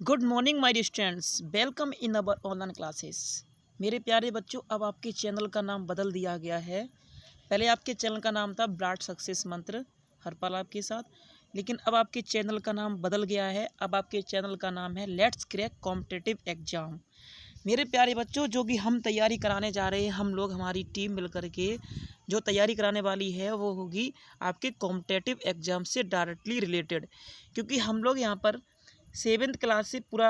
Good morning my students, welcome in our online classes. मेरे प्यारे बच्चों, अब आपके चैनल का नाम बदल दिया गया है। पहले आपके चैनल का नाम था ब्राट सक्सेस मंत्र, हरपाल आपके साथ, लेकिन अब आपके चैनल का नाम बदल गया है। अब आपके चैनल का नाम है लेट्स क्रैक कॉम्पिटिटिव एग्जाम। मेरे प्यारे बच्चों, जो कि हम तैयारी कराने जा रहे हैं, हम लोग हमारी टीम मिलकर के जो तैयारी कराने वाली है वो होगी आपके कॉम्पिटिटिव एग्जाम से डायरेक्टली रिलेटेड। क्योंकि हम लोग यहाँ पर 7th क्लास से पूरा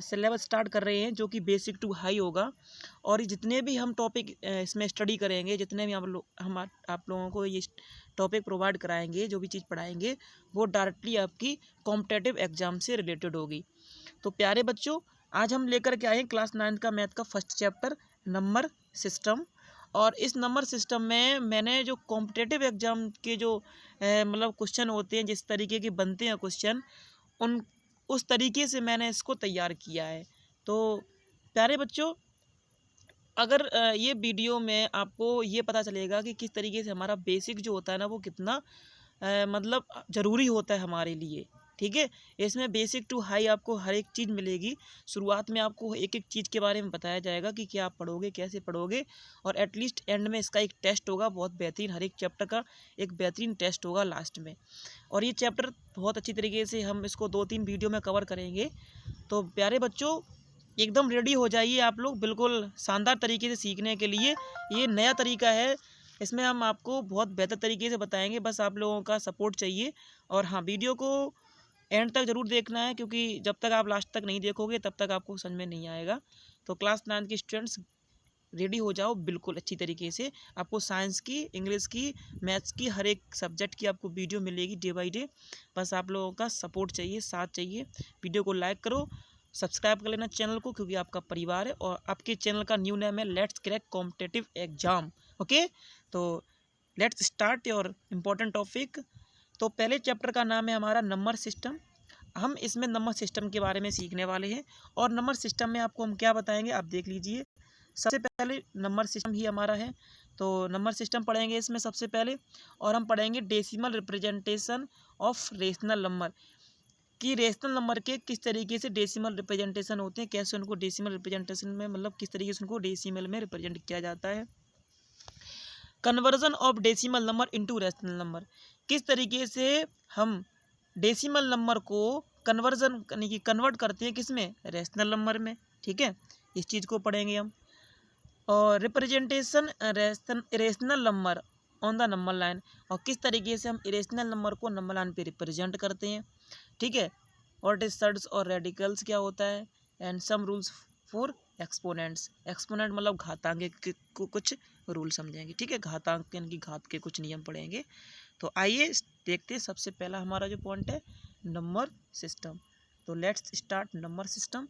सिलेबस स्टार्ट कर रहे हैं, जो कि बेसिक टू हाई होगा। और जितने भी हम टॉपिक इसमें स्टडी करेंगे, जितने भी हम आप लोगों को ये टॉपिक प्रोवाइड कराएंगे, जो भी चीज़ पढ़ाएंगे, वो डायरेक्टली आपकी कॉम्पिटिटिव एग्जाम से रिलेटेड होगी। तो प्यारे बच्चों, आज हम लेकर के आए हैं क्लास 9 का मैथ का फर्स्ट चैप्टर, नंबर सिस्टम। और इस नंबर सिस्टम में मैंने जो कॉम्पिटिटिव एग्जाम के जो मतलब क्वेश्चन होते हैं, जिस तरीके के बनते हैं क्वेश्चन, उन उस तरीके से मैंने इसको तैयार किया है। तो प्यारे बच्चों, अगर ये वीडियो में आपको ये पता चलेगा कि किस तरीके से हमारा बेसिक जो होता है ना, वो कितना मतलब ज़रूरी होता है हमारे लिए। ठीक है, इसमें बेसिक टू हाई आपको हर एक चीज़ मिलेगी। शुरुआत में आपको एक एक चीज़ के बारे में बताया जाएगा कि क्या आप पढ़ोगे, कैसे पढ़ोगे, और एटलीस्ट एंड में इसका एक टेस्ट होगा बहुत बेहतरीन। हर एक चैप्टर का एक बेहतरीन टेस्ट होगा लास्ट में। और ये चैप्टर बहुत अच्छी तरीके से हम इसको 2-3 वीडियो में कवर करेंगे। तो प्यारे बच्चों, एकदम रेडी हो जाइए आप लोग, बिल्कुल शानदार तरीके से सीखने के लिए। ये नया तरीका है, इसमें हम आपको बहुत बेहतर तरीके से बताएंगे। बस आप लोगों का सपोर्ट चाहिए। और हाँ, वीडियो को एंड तक ज़रूर देखना है, क्योंकि जब तक आप लास्ट तक नहीं देखोगे तब तक आपको समझ में नहीं आएगा। तो क्लास 9 के स्टूडेंट्स रेडी हो जाओ बिल्कुल अच्छी तरीके से। आपको साइंस की, इंग्लिश की, मैथ्स की, हर एक सब्जेक्ट की आपको वीडियो मिलेगी डे बाई डे। बस आप लोगों का सपोर्ट चाहिए, साथ चाहिए। वीडियो को लाइक करो, सब्सक्राइब कर लेना चैनल को, क्योंकि आपका परिवार है। और आपके चैनल का न्यू नेम है let's crack competitive exam. Okay, तो let's start your important topic. तो पहले चैप्टर का नाम है हमारा नंबर सिस्टम। हम इसमें नंबर सिस्टम के बारे में सीखने वाले हैं। और नंबर सिस्टम में आपको हम क्या बताएंगे, आप देख लीजिए। सबसे पहले नंबर सिस्टम ही हमारा है, तो नंबर सिस्टम पढ़ेंगे इसमें सबसे पहले। और हम पढ़ेंगे decimal representation of rational number, कि रेशनल नंबर के किस तरीके से डेसिमल रिप्रेजेंटेशन होते हैं, कैसे उनको डेसिमल रिप्रेजेंटेशन में, मतलब किस तरीके से उनको डेसिमल में रिप्रेजेंट किया जाता है। Conversion of decimal number into rational number, किस तरीके से हम डेसिमल नंबर को कन्वर्जन यानी कि कन्वर्ट करते हैं, किसमें, रेशनल नंबर में। ठीक है, इस चीज़ को पढ़ेंगे हम। और representation rational number on the number line, और किस तरीके से हम इरेशनल नंबर को नंबर लाइन पे रिप्रेजेंट करते हैं। ठीक है, व्हाट इज सर्ड्स और रेडिकल्स क्या होता है, and some rules for exponents. Exponent मतलब घातांक को कुछ रूल समझेंगे। ठीक है, घातांक यानी कि घात के कुछ नियम पढ़ेंगे। तो आइए देखते हैं, सबसे पहला हमारा जो पॉइंट है नंबर सिस्टम। तो लेट्स स्टार्ट नंबर सिस्टम।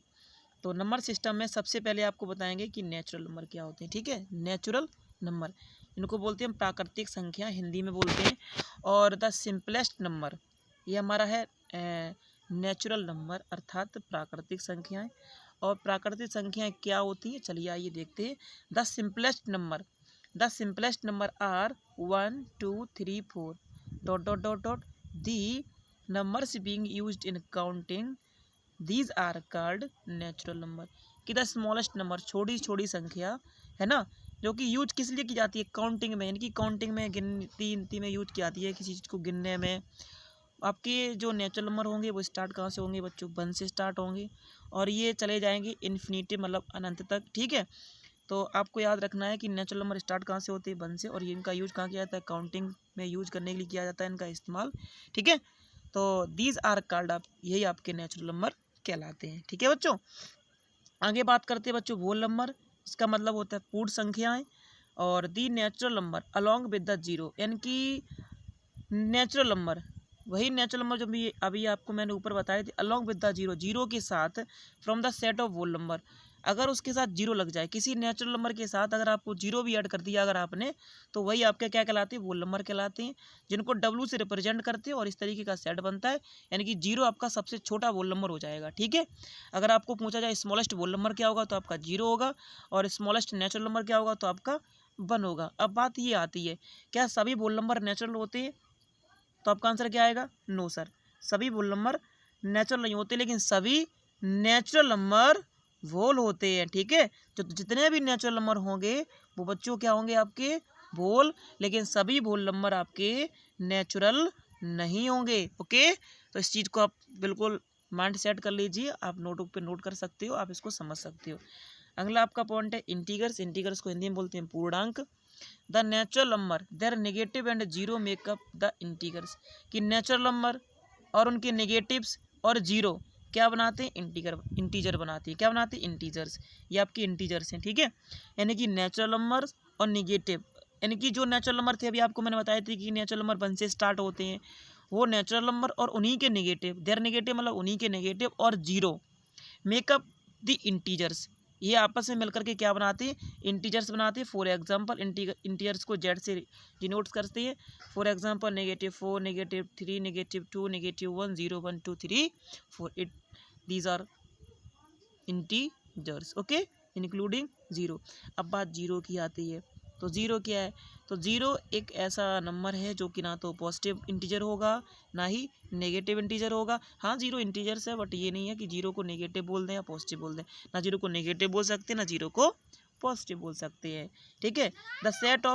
तो नंबर सिस्टम में सबसे पहले आपको बताएंगे कि नेचुरल नंबर क्या होते हैं। ठीक है, नेचुरल नंबर, इनको बोलते हैं प्राकृतिक संख्या, हिंदी में बोलते हैं। और द सिंपलेस्ट नंबर, ये हमारा है नेचुरल नंबर, अर्थात प्राकृतिक संख्याएं। और प्राकृतिक संख्याएं क्या होती हैं, चलिए आइए देखते हैं। The simplest number, the simplest number are 1 2 3 4 dot dot dot dot the numbers being used in counting, these are called natural number. कि द स्मॉलेस्ट नंबर, छोटी छोटी संख्या है ना, जो कि यूज किस लिए की जाती है, काउंटिंग में, यानी कि काउंटिंग में, गिनती में यूज की जाती है, किसी चीज़ को गिनने में। आपके जो नेचुरल नंबर होंगे वो स्टार्ट कहाँ से होंगे बच्चों, 1 से स्टार्ट होंगे, और ये चले जाएंगे इन्फिनिटी मतलब अनंत तक। ठीक है, तो आपको याद रखना है कि नेचुरल नंबर स्टार्ट कहाँ से होते हैं, 1 से, और ये इनका यूज कहाँ किया जाता है, काउंटिंग में यूज करने के लिए किया जाता है इनका इस्तेमाल। ठीक है, तो दीज आर कॉल्ड, आप यही आपके नेचुरल नंबर कहलाते हैं। ठीक है बच्चों, आगे बात करते हैं बच्चों होल नंबर। इसका मतलब होता है पूर्ण संख्याएं। और the natural number along with the zero, यानी कि नेचुरल नंबर, वही नेचुरल नंबर जो भी अभी आपको मैंने ऊपर बताए थे, along with the zero, zero के साथ, from the set of whole number. अगर उसके साथ जीरो लग जाए, किसी नेचुरल नंबर के साथ अगर आपको जीरो भी ऐड कर दिया अगर आपने, तो वही आपके क्या कहलाते हैं, होल नंबर कहलाते हैं, जिनको डब्लू से रिप्रेजेंट करते हैं। और इस तरीके का सेट बनता है, यानी कि जीरो आपका सबसे छोटा होल नंबर हो जाएगा। ठीक है, अगर आपको पूछा जाए स्मॉलेस्ट होल नंबर क्या होगा, तो आपका जीरो होगा, और स्मॉलेस्ट नेचुरल नंबर क्या होगा, तो आपका 1 होगा। अब बात ये आती है, क्या सभी होल नंबर नेचुरल होते हैं, तो आपका आंसर क्या आएगा, नो सर, सभी होल नंबर नेचुरल नहीं होते, लेकिन सभी नेचुरल नंबर होल होते हैं। ठीक है, तो जितने भी नेचुरल नंबर होंगे वो बच्चों क्या होंगे आपके होल, लेकिन सभी होल नंबर आपके नेचुरल नहीं होंगे। ओके, तो इस चीज़ को आप बिल्कुल माइंड सेट कर लीजिए, आप नोटबुक पे नोट कर सकते हो, आप इसको समझ सकते हो। अगला आपका पॉइंट है इंटीगर्स। इंटीगर्स को हिंदी में बोलते हैं पूर्णांक। The natural number there negative and zero make up the integers, कि नेचुरल नंबर और उनके नेगेटिव्स और जीरो क्या बनाते हैं, इंटीजर बनाते हैं। क्या बनाते हैं, इंटीजर्स। ये आपके इंटीजर्स हैं। ठीक है, यानी कि नेचुरल नंबर और नेगेटिव, यानी कि जो नेचुरल नंबर थे अभी आपको मैंने बताया था कि नेचुरल नंबर 1 से स्टार्ट होते हैं, वो नेचुरल नंबर और उन्हीं के नेगेटिव, देयर नेगेटिव मतलब उन्हीं के नेगेटिव और जीरो मेकअप द इंटीजर्स, ये आपस में मिलकर के क्या बनाते हैं, इंटीजर्स बनाते हैं। फॉर एग्जांपल इंटीजर्स को जेड से डिनोट करते हैं। For example -4, -3, -2, -1, 0, 1, 2, 3, 4, it these are integers. Okay, including zero. अब बात जीरो की आती है, तो जीरो क्या है, तो जीरो एक ऐसा नंबर है जो कि ना तो पॉजिटिव इंटीजर होगा ना ही नेगेटिव इंटीजर होगा। हाँ, जीरो इंटीजर्स है, बट ये नहीं है कि जीरो को नेगेटिव बोल दें या पॉजिटिव बोल दें। ना जीरो को नेगेटिव बोल सकते हैं, ना जीरो को पॉजिटिव बोल सकते हैं। ठीक है, the set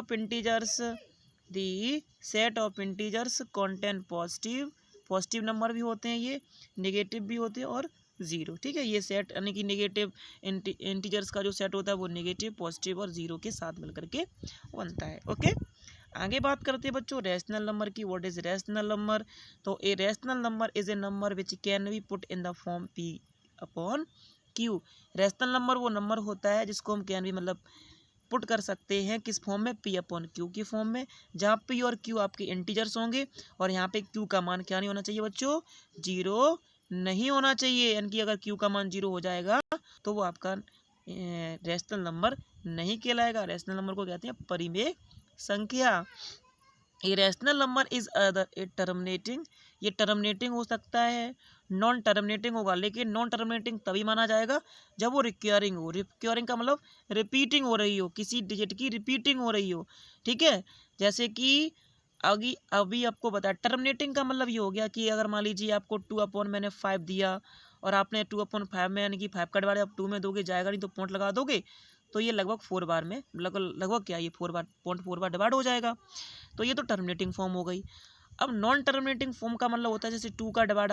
of integers contain positive number भी होते हैं, ये नेगेटिव भी होते हैं और जीरो। ठीक है, ये सेट यानी कि नेगेटिव इंटीजर्स का जो सेट होता है वो नेगेटिव, पॉजिटिव और जीरो के साथ मिलकर के बनता है। ओके, आगे बात करते हैं बच्चों रैशनल नंबर की। व्हाट इज रैशनल नंबर, तो a rational number is a number which can be put in the form P upon Q. Rational number वो नंबर होता है जिसको हम कैन भी मतलब पुट कर सकते हैं किस फॉर्म में, पी अपॉन क्यू की फॉर्म में, जहाँ पी और क्यू आपके इंटीजर्स होंगे और यहाँ पे क्यू का मान क्या नहीं होना चाहिए बच्चों, जीरो नहीं होना चाहिए। यानी कि अगर क्यू का मान जीरो हो जाएगा तो वो आपका रैशनल नंबर नहीं कहलाएगा। रैशनल नंबर को कहते हैं परिमेय संख्या। A rational number is other A terminating, ये टर्मिनेटिंग हो सकता है, नॉन टर्मिनेटिंग होगा, लेकिन नॉन टर्मिनेटिंग तभी माना जाएगा जब वो रिक्योरिंग हो। रिक्योरिंग का मतलब रिपीटिंग हो रही हो, किसी डिजिट की रिपीटिंग हो रही हो। ठीक है, जैसे कि अभी आपको बताया टर्मिनेटिंग का मतलब ये हो गया कि अगर मान लीजिए आपको 2 मैंने 5 दिया और आपने 2/5 में यानी कि 5 का डिवाइड आप 2 में दोगे, जाएगा नहीं तो पॉइंट लगा दोगे, तो ये लगभग 4 बार में लगभग क्या ये 4 बार डिवाइड हो जाएगा। तो ये तो टर्मिनेटिंग फॉर्म हो गई। अब नॉन टर्मिनेटिंग फॉर्म का मतलब होता है जैसे 2 का डिवाइड,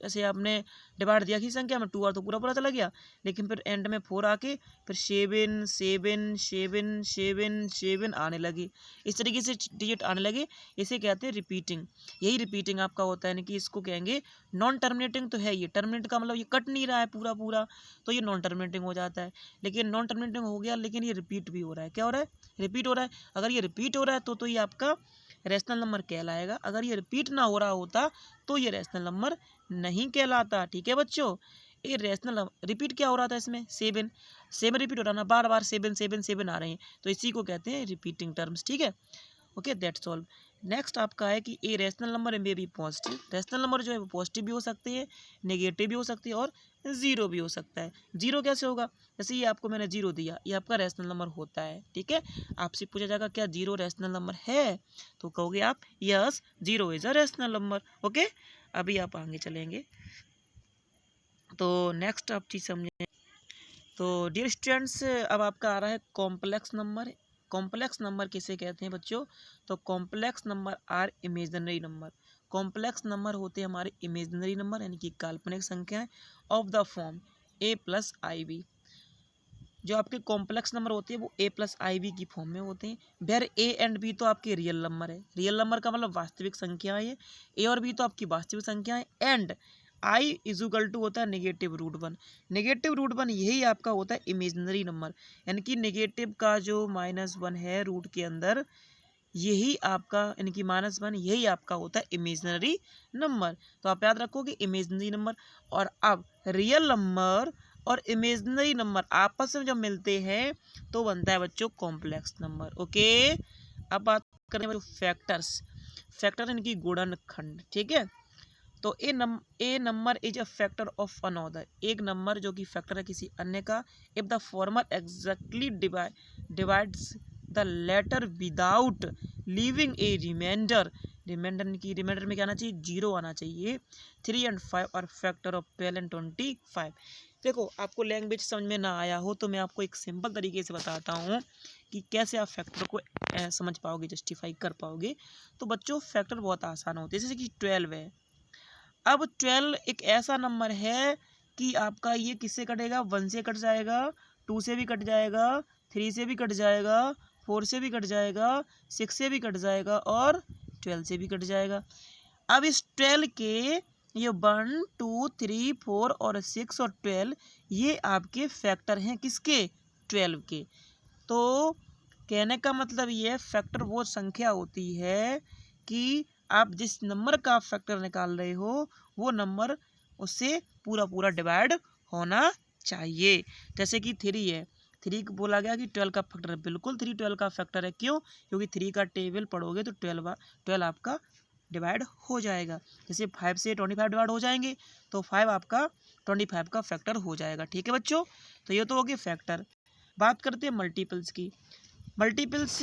ऐसे आपने डिवाइड दिया की संख्या में 2 बार तो पूरा पूरा चला गया, लेकिन फिर एंड में 4 आके फिर 7 7 7 7 7 आने लगे, इस तरीके से डिजिट आने लगे, इसे कहते हैं रिपीटिंग। यही रिपीटिंग आपका होता है, यानी कि इसको कहेंगे नॉन टर्मिनेटिंग। तो है ये टर्मिनेट का मतलब ये कट नहीं रहा है पूरा पूरा, तो ये नॉन टर्मिनेटिंग हो जाता है। लेकिन नॉन टर्मिनेटिंग हो गया, लेकिन ये रिपीट भी हो रहा है। क्या हो रहा है, रिपीट हो रहा है। अगर ये रिपीट हो रहा है तो ये आपका रैशनल नंबर कहलाएगा। अगर ये रिपीट ना हो रहा होता तो ये रैशनल नंबर नहीं कहलाता। ठीक है बच्चों, ये रैशनल रिपीट क्या हो रहा था इसमें, 7 रिपीट हो रहा ना, बार बार 7 7 7 आ रहे हैं, तो इसी को कहते हैं रिपीटिंग टर्म्स। ठीक है, ओके, दैट्स ऑल। नेक्स्ट आपका है कि ए रैशनल नंबर में भी पॉजिटिव, रैशनल नंबर जो है वो पॉजिटिव भी हो सकते हैं, नेगेटिव भी हो सकती है और जीरो भी हो सकता है। जीरो कैसे होगा, जैसे ये आपको मैंने जीरो दिया, ये आपका रैशनल नंबर होता है। ठीक है, आपसे पूछा जाएगा क्या जीरो रैशनल नंबर है, तो कहोगे आप yes zero is a rational number. Okay, अभी आप आगे चलेंगे तो नेक्स्ट आप चीज़ समझें। तो डियर स्टूडेंट्स, अब आपका आ रहा है कॉम्प्लेक्स नंबर। कॉम्प्लेक्स नंबर किसे कहते हैं बच्चों, तो complex number are imaginary number. Complex number होते हैं हमारे इमेजिनरी नंबर, यानी कि काल्पनिक संख्याएं ऑफ द फॉर्म a+ib। जो आपके कॉम्प्लेक्स नंबर होते हैं वो a+ib की फॉर्म में होते हैं। वेर a एंड b तो आपके रियल नंबर है, रियल नंबर का मतलब वास्तविक संख्याएं है, a और b तो आपकी वास्तविक संख्याएं, एंड i = होता है -√1। -√1 यही आपका होता है इमेजिनरी नंबर, यानी कि नेगेटिव का जो -1 है रूट के अंदर, यही आपका यानी कि -1 यही आपका होता है इमेजिनरी नंबर। तो आप याद रखोगे इमेजिनरी नंबर। और अब रियल नंबर और इमेजिनरी नंबर आपस में जब मिलते हैं तो बनता है बच्चों कॉम्प्लेक्स नंबर। ओके, अब बात करते हैं फैक्टर यानी कि गुणनखंड। ठीक है, तो a number is a factor of another, एक नंबर जो कि फैक्टर है किसी अन्य का, if the former exactly divides the latter without leaving a remainder, remainder में क्या आना चाहिए, 0 आना चाहिए। 3 and 5 और फैक्टर ऑफ 12 and 25। देखो आपको लैंग्वेज समझ में ना आया हो तो मैं आपको एक सिंपल तरीके से बताता हूँ कि कैसे आप फैक्टर को समझ पाओगे, जस्टिफाई कर पाओगे। तो बच्चों फैक्टर बहुत आसान होते हैं, जैसे कि 12 है। अब 12 एक ऐसा नंबर है कि आपका ये किससे कटेगा, 1 से कट जाएगा, 2 से भी कट जाएगा, 3 से भी कट जाएगा, 4 से भी कट जाएगा, 6 से भी कट जाएगा और 12 से भी कट जाएगा। अब इस 12 के ये 1 2 3 4 और 6 और 12 ये आपके फैक्टर हैं, किसके, 12 के। तो कहने का मतलब ये फैक्टर वो संख्या होती है कि आप जिस नंबर का फैक्टर निकाल रहे हो वो नंबर उससे पूरा पूरा डिवाइड होना चाहिए। जैसे कि 3 है, 3 बोला गया कि 12 का फैक्टर है, बिल्कुल 3 12 का फैक्टर है। क्यों, क्योंकि 3 का टेबल पढ़ोगे तो 12 आपका डिवाइड हो जाएगा। जैसे 5 से 25 डिवाइड हो जाएंगे तो 5 आपका 25 का फैक्टर हो जाएगा। ठीक है बच्चों, तो ये तो हो गए फैक्टर। बात करते हैं मल्टीपल्स की। मल्टीपल्स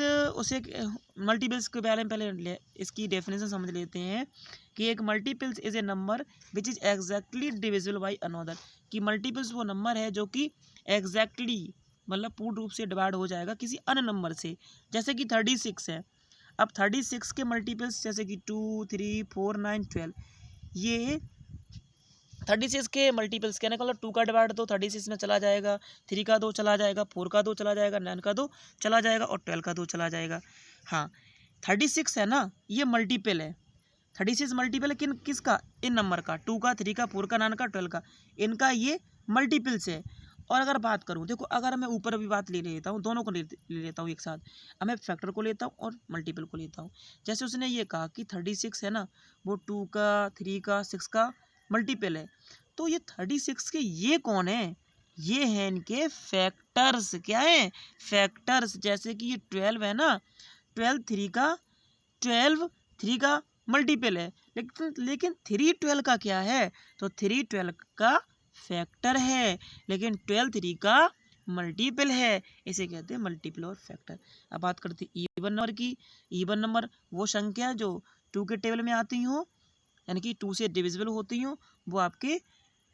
के बारे में पहले इसकी डेफिनेशन समझ लेते हैं कि एक multiples is a number which is exactly divisible by another. कि मल्टीपल्स वो नंबर है जो कि एग्जैक्टली मतलब पूर्ण रूप से डिवाइड हो जाएगा किसी अन्य नंबर से। जैसे कि 36 है, अब 36 के मल्टीपल्स जैसे कि 2 3 4 9 12, ये 36 के मल्टीपल्स कहने का मतलब 2 का डिवाइड तो 36 में चला जाएगा, 3 का 2 चला जाएगा, 4 का 2 चला जाएगा, 9 का 2 चला जाएगा और 12 का 2 चला जाएगा। हाँ 36 है ना, ये मल्टीपल है। 36 मल्टीपल है किसका, इन नंबर का, 2 का, 3 का, 4 का, 9 का, 12 का, इनका ये मल्टीपल्स है। और अगर बात करूँ, देखो अगर मैं ऊपर भी बात ले लेता हूँ, दोनों को ले लेता हूँ एक साथ। अब मैं फैक्टर को लेता हूँ और मल्टीपल को लेता हूँ। जैसे उसने ये कहा कि 36 है ना, वो 2 का, 3 का, 6 का मल्टीपल है। तो ये 36 के ये कौन है, ये हैं इनके फैक्टर्स। क्या है, फैक्टर्स। जैसे कि ये 12 है ना, 12 3 का मल्टीपल है, लेकिन 3 12 का क्या है, तो 3 12 का फैक्टर है, लेकिन 12 3 का मल्टीपल है। इसे कहते हैं मल्टीपल और फैक्टर। अब बात करते हैं इवन नंबर की। इवन नंबर वो संख्या जो 2 के टेबल में आती हो, यानी कि 2 से डिविजिबल होती हो, वो आपके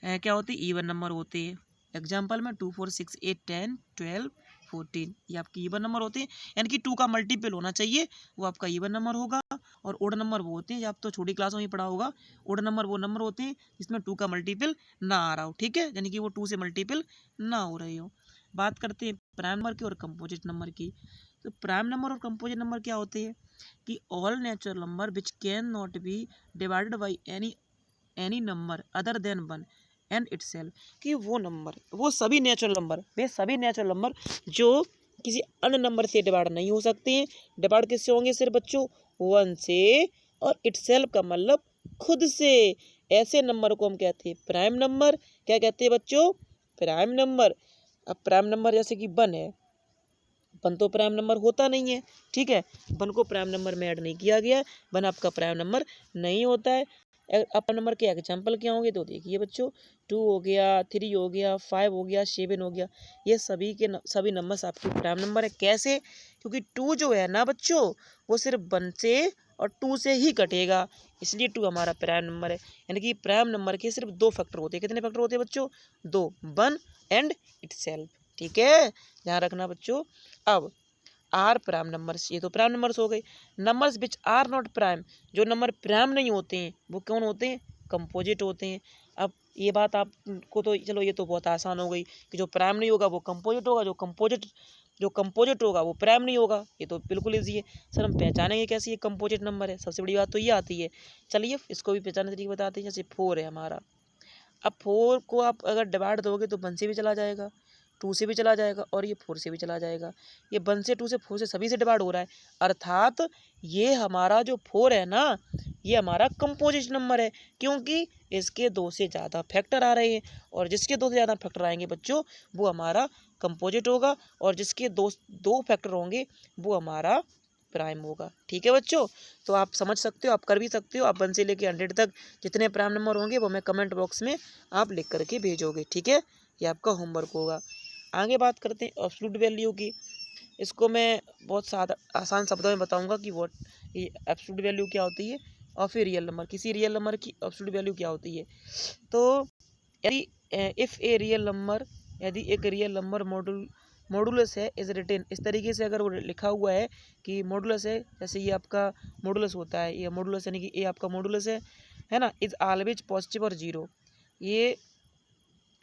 क्या होते हैं, इवन नंबर होते हैं। एग्जाम्पल में 2 4 6 8 10 12 14 ये आपके इवन नंबर होते हैं। यानी कि 2 का मल्टीपल होना चाहिए, वो आपका इवन नंबर होगा। और ओड नंबर वो होते हैं, आप तो छोटी क्लास में ही पढ़ा होगा, ओड नंबर वो नंबर होते हैं जिसमें 2 का मल्टीपल ना आ रहा हो। ठीक है, यानी कि वो 2 से मल्टीपल ना हो रही हो। बात करते हैं प्राइम नंबर की और कंपोजिट नंबर की। तो प्राइम नंबर और कंपोजिट नंबर क्या होते हैं कि all natural number which can not be divided by any number other than 1 and itself. कि वो नंबर, वो सभी नेचुरल नंबर जो किसी अन्य नंबर से डिवाइड नहीं हो सकते हैं। डिवाइड किससे होंगे, सिर्फ बच्चों 1 से, और इटसेल्फ का मतलब खुद से। ऐसे नंबर को हम कहते हैं प्राइम नंबर। क्या कहते हैं बच्चों, प्राइम नंबर। अब प्राइम नंबर जैसे कि 1 है, 1 तो प्राइम नंबर होता नहीं है। ठीक है, 1 को प्राइम नंबर में ऐड नहीं किया गया, 1 आपका प्राइम नंबर नहीं होता है। अब नंबर के एग्जाम्पल क्या होंगे तो देखिए बच्चों, 2 हो गया, 3 हो गया, 5 हो गया, 7 हो गया, ये सभी के सभी नंबर्स आपके प्राइम नंबर है। कैसे, क्योंकि 2 जो है ना बच्चों, वो सिर्फ 1 से और 2 से ही कटेगा, इसलिए 2 हमारा प्राइम नंबर है। यानी कि प्राइम नंबर के सिर्फ 2 फैक्टर होते हैं। कितने फैक्टर होते हैं बच्चों, 2, 1 एंड इटसेल्फ। ठीक है, ध्यान रखना बच्चों। अब आर प्राइम नंबर्स, ये तो प्राइम नंबर्स हो गए। Numbers which are not prime, जो नंबर प्राइम नहीं होते हैं वो कौन होते हैं, कंपोजिट होते हैं। अब ये बात आपको तो चलो ये तो बहुत आसान हो गई कि जो प्राइम नहीं होगा वो कंपोजिट होगा, जो कंपोजिट होगा वो प्राइम नहीं होगा। ये तो बिल्कुल ईजी है सर, हम पहचानेंगे कैसे ये कंपोजिट नंबर है। सबसे बड़ी बात तो ये आती है। चलिए इसको भी पहचानने तरीके बताते हैं। जैसे 4 है हमारा, अब 4 को आप अगर डिवाइड दोगे तो 1 से भी चला जाएगा, 2 से भी चला जाएगा और ये 4 से भी चला जाएगा। ये 1 से 2 से 4 से सभी से डिवाइड हो रहा है, अर्थात ये हमारा जो 4 है ना, ये हमारा कंपोजिट नंबर है, क्योंकि इसके 2 से ज़्यादा फैक्टर आ रहे हैं। और जिसके 2 से ज़्यादा फैक्टर आएंगे बच्चों वो हमारा कंपोजिट होगा, और जिसके दो फैक्टर होंगे वो हमारा प्राइम होगा। ठीक है बच्चों, तो आप समझ सकते हो, आप कर भी सकते हो। आप 1 से लेकर 100 तक जितने प्राइम नंबर होंगे वो मैं कमेंट बॉक्स में आप लिख करके भेजोगे। ठीक है, ये आपका होमवर्क होगा। आगे बात करते हैं एब्सोल्यूट वैल्यू की। इसको मैं बहुत सादा आसान शब्दों में बताऊंगा कि वो ये एब्सोल्यूट वैल्यू क्या होती है ऑफ ए रियल नंबर, किसी रियल नंबर की एब्सोल्यूट वैल्यू क्या होती है। तो यदि इफ़ ए रियल नंबर, यदि एक रियल नंबर मॉडुलस है इज रिटेन, इस तरीके से अगर वो लिखा हुआ है कि मॉडुलस है, जैसे ये आपका मॉडुलस होता है, ये मॉडुलस यानी कि ये आपका मॉडुलस है ना, इज ऑलवेज पॉजिटिव और जीरो, ये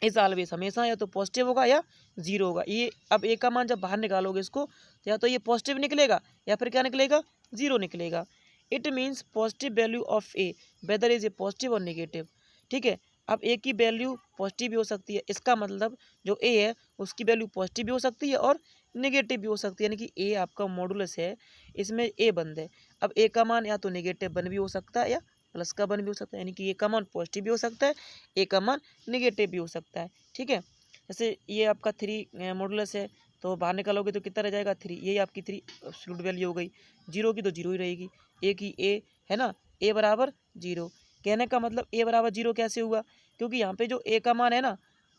इज ऑलवेज हमेशा या तो पॉजिटिव होगा या जीरो होगा। ये अब ए का मान जब बाहर निकालोगे इसको, या तो ये पॉजिटिव निकलेगा या फिर क्या निकलेगा, जीरो निकलेगा। It means positive value of a whether is a positive और नेगेटिव। ठीक है, अब ए की वैल्यू पॉजिटिव भी हो सकती है, इसका मतलब जो ए है उसकी वैल्यू पॉजिटिव भी हो सकती है और नेगेटिव भी हो सकती है, यानी कि ए आपका मॉडुलस है, इसमें ए बंद है। अब ए का मान या तो नेगेटिव 1 भी हो सकता है या प्लस का 1 भी हो सकता है, यानी कि ए का मान पॉजिटिव भी हो सकता है, ए का मान नेगेटिव भी हो सकता है। ठीक है, जैसे ये आपका 3 मॉडुलस है, तो बाहर निकालोगे तो कितना रह जाएगा 3, ये आपकी 3 एब्सोल्यूट वैल्यू हो गई, जीरो की तो जीरो ही रहेगी, ए की ए है ना, ए बराबर जीरो। कहने का मतलब ए बराबर जीरो कैसे हुआ, क्योंकि यहाँ पे जो ए का मान है ना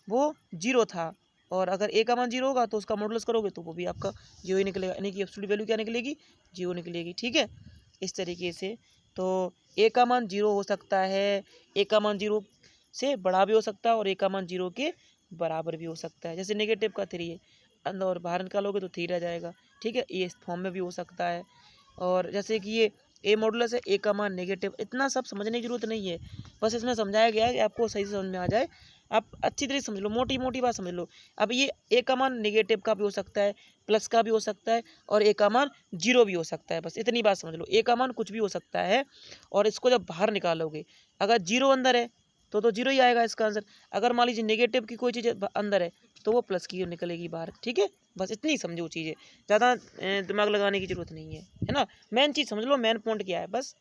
वो जीरो था, और अगर ए का मान जीरो होगा तो उसका मॉडुलस करोगे तो वो भी आपका जीरो ही निकलेगा, यानी कि एब्सोल्यूट वैल्यू क्या निकलेगी, जीरो निकलेगी। ठीक है, इस तरीके से तो ए का मान जीरो हो सकता है, ए का मान जीरो से बड़ा भी हो सकता है और ए का मान जीरो के बराबर भी हो सकता है। जैसे नेगेटिव का 3 है, अंदर और बाहर निकालोगे तो 3 रह जाएगा। ठीक है, ये इस फॉर्म में भी हो सकता है। और जैसे कि ये ए मॉडुलस है, ए का मान नेगेटिव, इतना सब समझने की जरूरत नहीं है, बस इसमें समझाया गया है कि आपको सही से समझ में आ जाए, आप अच्छी तरह समझ लो, मोटी मोटी बात समझ लो। अब ये ए का मान नेगेटिव का भी हो सकता है, प्लस का भी हो सकता है, और ए का मान जीरो भी हो सकता है, बस इतनी बात समझ लो, ए का मान कुछ भी हो सकता है। और इसको जब बाहर निकालोगे, अगर जीरो अंदर है तो जीरो ही आएगा इसका आंसर, अगर मान लीजिए नेगेटिव की कोई चीज़ अंदर है तो वो प्लस की निकलेगी बाहर। ठीक है, बस इतनी समझो चीज़ें, ज़्यादा दिमाग लगाने की जरूरत नहीं है ना, मेन चीज़ समझ लो, मेन पॉइंट क्या है। बस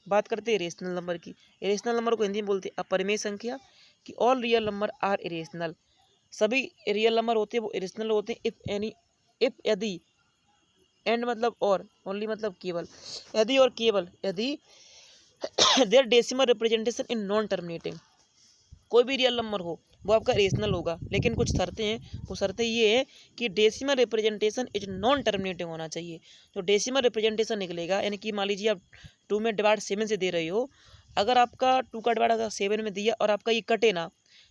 बात करते हैं इरेशनल नंबर की। इरेशनल नंबर को हिंदी में बोलते हैं अपरिमेय संख्या, कि all real number are irrational, सभी रियल नंबर होते हैं वो इरेशनल होते हैं। इफ एनी, इफ यदि, एंड मतलब और, ओनली मतलब केवल, यदि और केवल यदि there decimal representation in non terminating, कोई भी रियल नंबर हो वो आपका रेशनल होगा, लेकिन कुछ शर्तें हैं। वो शर्तें ये है कि decimal representation is non terminating होना चाहिए। तो डेसिमल रिप्रेजेंटेशन निकलेगा, यानी कि मान लीजिए आप 2 में डिवाइड 7 से दे रहे हो, अगर आपका 2 का डिवाइड अगर 7 में दिया और आपका ये कटे ना,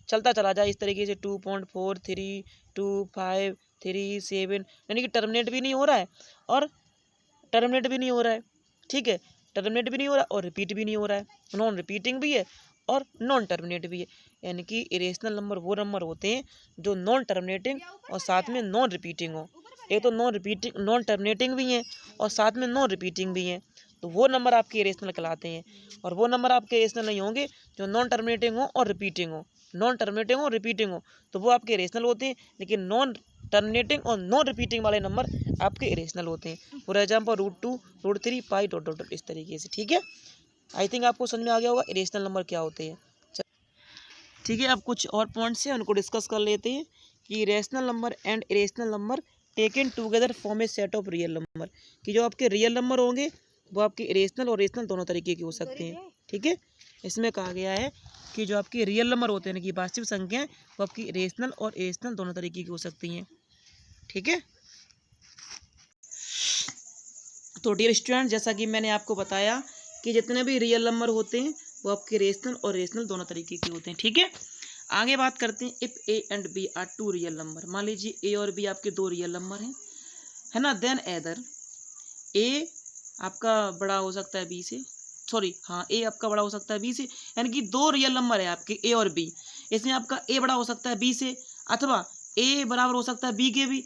चलता चला जाए इस तरीके से 2.4 3 2 5 3 7, यानी कि टर्मिनेट भी नहीं हो रहा है और टर्मिनेट भी नहीं हो रहा है। ठीक है, टर्मिनेट भी नहीं हो रहा और रिपीट भी नहीं हो रहा है, नॉन रिपीटिंग भी है और नॉन टर्मिनेट भी है, यानी कि इरेशनल नंबर वो नंबर होते हैं जो नॉन टर्मिनेटिंग और साथ में नॉन रिपीटिंग हो। एक तो नॉन टर्मिनेटिंग भी हैं और साथ में नॉन रिपीटिंग भी हैं, तो वो नंबर आपके इरेशनल कहलाते हैं। और वो नंबर आपके इरेशनल नहीं होंगे जो नॉन टर्मिनेटिंग हो और रिपीटिंग हो, नॉन टर्मिनेटिंग हो रिपीटिंग हो तो वो आपके इरेशनल होते हैं, लेकिन नॉन टर्मिनेटिंग और नॉन रिपीटिंग वाले नंबर आपके इरेशनल होते हैं। For example √2 √3 Pie dot dot dot, इस तरीके से। ठीक है, आई थिंक आपको समझ में आ गया होगा इरेशनल नंबर क्या होते हैं। ठीक है, अब कुछ और पॉइंट्स हैं उनको डिस्कस कर लेते हैं कि rational number and irrational number taken together form A set of real number, कि जो आपके रियल नंबर होंगे वो आपके इरेशनल और रेशनल दोनों तरीके के हो सकते हैं। ठीक है, इसमें कहा गया है कि जो आपके रियल नंबर होते हैं कि वास्तविक संख्याएं वो आपकी रेशनल और इरेशनल दोनों तरीके की हो सकती हैं। ठीक है, तो डियर स्टूडेंट, जैसा कि मैंने आपको बताया कि जितने भी रियल नंबर होते हैं वो आपके रेशनल और रेशनल दोनों तरीके के होते हैं। ठीक है, आगे बात करते हैं if a and b are 2 real number, मान लीजिए ए और बी आपके 2 रियल नंबर हैं, है ना, देन एदर ए आपका बड़ा हो सकता है बी से, सॉरी हाँ, ए आपका बड़ा हो सकता है बी से, यानी कि 2 रियल नंबर है आपके ए और बी, इसमें आपका ए बड़ा हो सकता है बी से, अथवा ए बराबर हो सकता है बी के भी,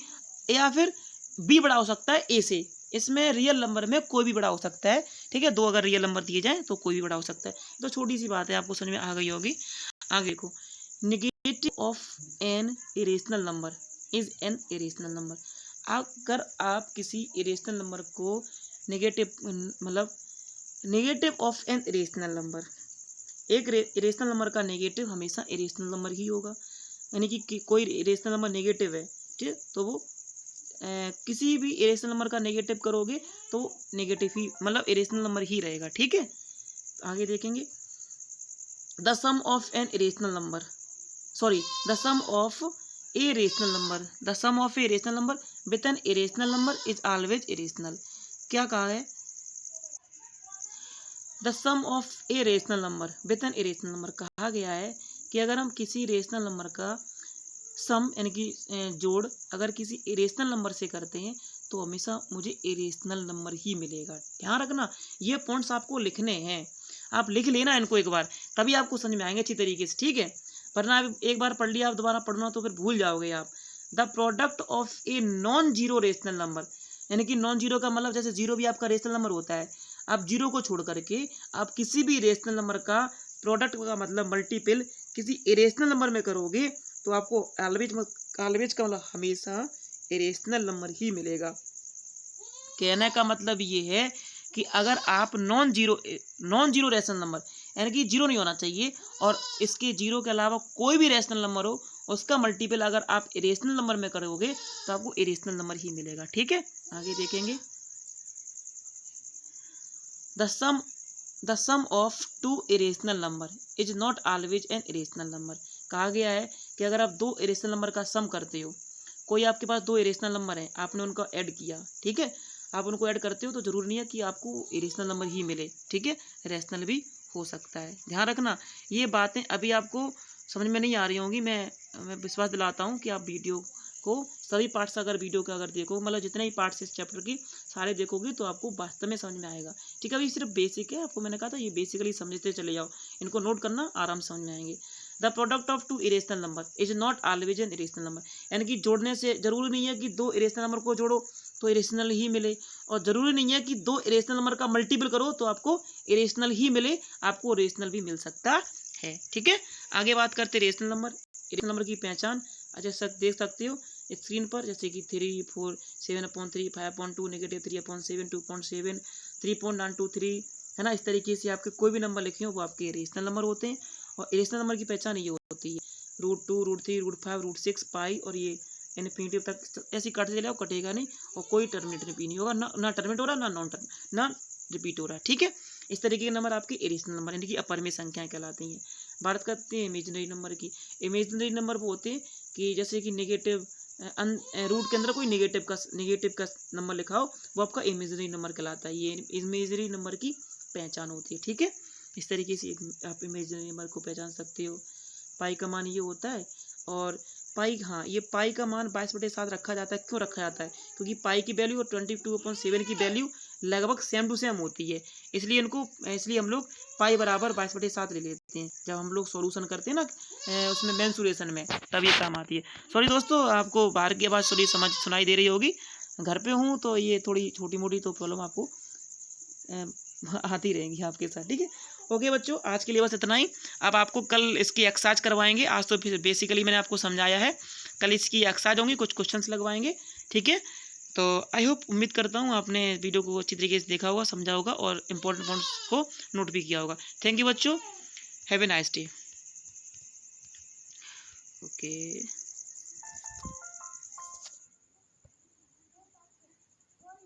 या फिर बी बड़ा हो सकता है ए से। इसमें रियल नंबर में कोई भी बड़ा हो सकता है। ठीक है, 2 अगर रियल नंबर दिए जाएं तो कोई भी बड़ा हो सकता है। तो छोटी सी बात है, आपको समझ में आ गई होगी। आगे देखो, negative of an irrational number is an irrational number. अगर आप किसी इरेशनल नंबर को नेगेटिव, मतलब negative of an irrational number, एक इरेशनल नंबर का नेगेटिव हमेशा इरेशनल नंबर ही होगा, यानी कि कोई इरेशनल नंबर नेगेटिव है, ठीक है, तो वो किसी भी इरेशनल नंबर का नेगेटिव करोगे तो नेगेटिव ही, मतलब इरेशनल नंबर ही रहेगा। ठीक है, आगे देखेंगे, the sum of an irrational number, sorry the sum of a rational number, the sum of a rational number with an irrational number is always irrational. क्या कहा है the sum of a rational number with an irrational number, कहा गया है कि अगर हम किसी रेशनल नंबर का सम यानी कि जोड़ अगर किसी इरेशनल नंबर से करते हैं तो हमेशा मुझे इरेशनल नंबर ही मिलेगा। ध्यान रखना, ये पॉइंट्स आपको लिखने हैं, आप लिख लेना इनको एक बार, तभी आपको समझ में आएंगे अच्छी तरीके से, ठीक है। वरना आप एक बार पढ़ लिया, आप दोबारा पढ़ना तो फिर भूल जाओगे आप। The product of a non zero rational number, यानी कि नॉन जीरो का मतलब जैसे जीरो भी आपका रेशनल नंबर होता है, आप जीरो को छोड़ करके आप किसी भी रेशनल नंबर का प्रोडक्ट का मतलब मल्टीपल किसी इरेशनल नंबर में करोगे तो आपको ऑलवेज का मतलब हमेशा इरेशनल नंबर ही मिलेगा। कहने का मतलब ये है कि अगर आप नॉन जीरो रेशनल नंबर यानी कि जीरो नहीं होना चाहिए और इसके जीरो के अलावा कोई भी रेशनल नंबर हो उसका मल्टीपल अगर आप इरेशनल नंबर में करोगे तो आपको इरेशनल नंबर ही मिलेगा, ठीक है। आगे देखेंगे, the sum of two irrational number is not always an irrational number. कहा गया है कि अगर आप दो इरेशनल नंबर का सम करते हो, कोई आपके पास दो इरेशनल नंबर है, आपने उनका ऐड किया, ठीक है, आप उनको ऐड करते हो तो जरूरी नहीं है कि आपको इरेशनल नंबर ही मिले, ठीक है, रेशनल भी हो सकता है। ध्यान रखना, ये बातें अभी आपको समझ में नहीं आ रही होंगी, मैं विश्वास दिलाता हूँ कि आप वीडियो को सभी पार्ट्स अगर वीडियो के अगर देखो मतलब जितने भी पार्ट्स इस चैप्टर की सारे देखोगे तो आपको वास्तव में समझ में आएगा, ठीक है। अभी सिर्फ बेसिक है, आपको मैंने कहा था ये बेसिकली समझते चले जाओ, इनको नोट करना, आराम से समझ में आएंगे। The product of two irrational number is not always an irrational number, यानी कि जोड़ने से जरूरी नहीं है कि दो इरेशनल नंबर को जोड़ो तो इरेशनल ही मिले, और जरूरी नहीं है कि दो इरेशनल नंबर का मल्टीपल करो तो आपको इरेशनल ही मिले, आपको रेशनल भी मिल सकता है, ठीक है। आगे बात करते हैं रेशनल नंबर की पहचान। अच्छा देख सकते हो स्क्रीन पर, जैसे कि 3, 4, 7/3, 5/2, -3/7, 2.7, 3.923 है ना। इस तरीके से आपके कोई भी नंबर लिखे हो वो आपके रेशनल नंबर होते हैं, और इरेशनल नंबर की पहचान ये होती है √2, √3, √5, √6, पाई, और ये इन्फिनिटी तक ऐसे काटते चले, कटेगा नहीं और कोई टर्मिनेटर भी नहीं होगा, ना टर्मिनेट हो रहा ना रिपीट हो रहा, ठीक है। इस तरीके के नंबर आपके इरेशनल नंबर यानी कि अपरिमेय संख्याएं कहलाती हैं। बात करते हैं इमेजिनरी नंबर की। इमेजिनरी नंबर वो होते हैं कि जैसे कि नेगेटिव रूट के अंदर कोई नेगेटिव का नंबर लिखा हो वो आपका इमेजिनरी नंबर कहलाता है, ये इमेजिनरी नंबर की पहचान होती है, ठीक है। इस तरीके से आप इमेजिनरी नंबर को पहचान सकते हो। पाई का मान ये होता है, और पाई, हाँ, ये पाई का मान 22/7 रखा जाता है। क्यों रखा जाता है? क्योंकि पाई की वैल्यू और 22/7 की वैल्यू लगभग सेम टू सेम होती है, इसलिए हम लोग पाई बराबर 22/7 ले लेते हैं जब हम लोग सॉल्यूशन करते हैं ना उसमें मेंसुरेशन में, तब ये काम आती है। सॉरी दोस्तों, आपको बाहर की आवाज़ थोड़ी सुनाई दे रही होगी, घर पे हूँ तो ये थोड़ी छोटी मोटी तो प्रॉब्लम आपको आती रहेंगी आपके साथ, ठीक है। ओके बच्चों, आज के लिए बस इतना ही। अब आपको कल इसकी एक्सरसाइज करवाएंगे, आज तो फिर बेसिकली मैंने आपको समझाया है, कल इसकी एक्सरसाइज होंगी, कुछ क्वेश्चंस लगवाएंगे, ठीक है। तो आई होप, उम्मीद करता हूँ आपने वीडियो को अच्छी तरीके से देखा होगा, समझा होगा और इम्पोर्टेंट पॉइंट्स को नोट भी किया होगा। थैंक यू बच्चों, have a nice day. Okay.